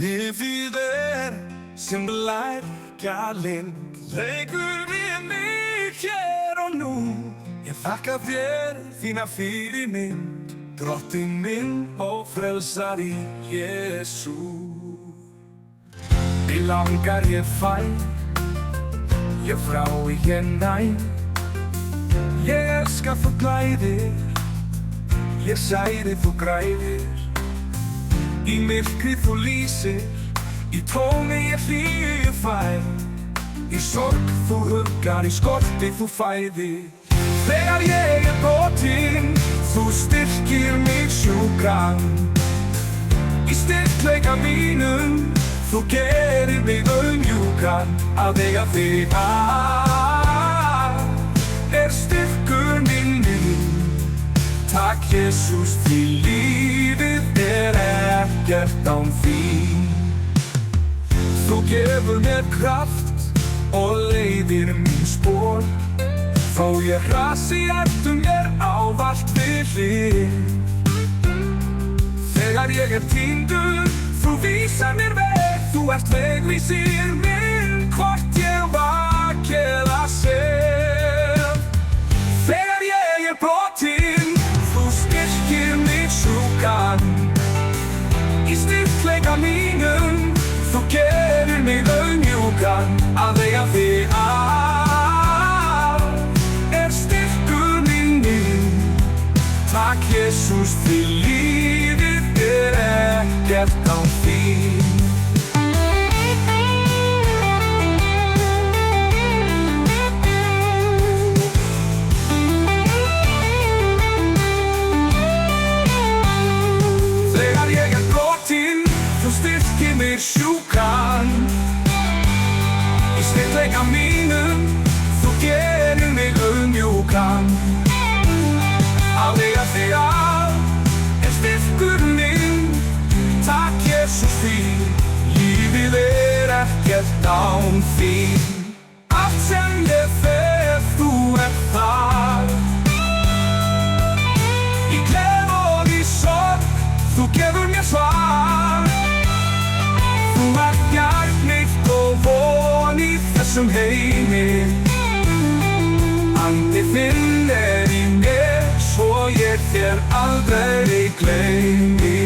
Lífið sem lækjalinn, leikur við mig hér og nú. Ég þakka þér þína fyrirmynd, drottinn minn og frelsari Jesú. Mig langar ég fæ, ég frá ég næ. Ég elska þú glæðir, ég særi þú græðir. Í myrkri þú lýsir, í tómi ég hlýju fær. Í sorg þú huggar, í skorti þú fæði. Þegar ég brotinn, þú styrkir mig sjúkan. Í styrkleika mínum, þú gerir mig auðmjúkan. Að eiga þig styrkur minn. Takk Jesús, því lífið ekkert án þín. Þú gefur mér kraft og leiðir mín spór. Þó ég hrasi ertu mér ávallt við hlið. Þegar ég týndur, þú vísar mér veg. Þú ert vegvísir minn, hvort ég vaki eða sef. Þegar ég brotinn, þú styrkir mig sjúkan. Í styrkleika mínum, þú gerir mig auðmjúkan. Að eiga þig styrkur minn. Takk Jesús, því lífið ekkert án þín. Þegar ég brotinn, þú styrkir mig sjúkan. Í styrkleika mínum, þú gerir mig auðmjúkan. Að eiga þig styrkur minn. Takk Jesús, því lífið ekkert án þín. Allt sem ég fer, þú þar. Í gleði og í sorg, þú gefur mér svar. Þú ert bjarg mitt og von í þessum heimi. Andi þinn í mér, svo ég þér aldrei gleymi.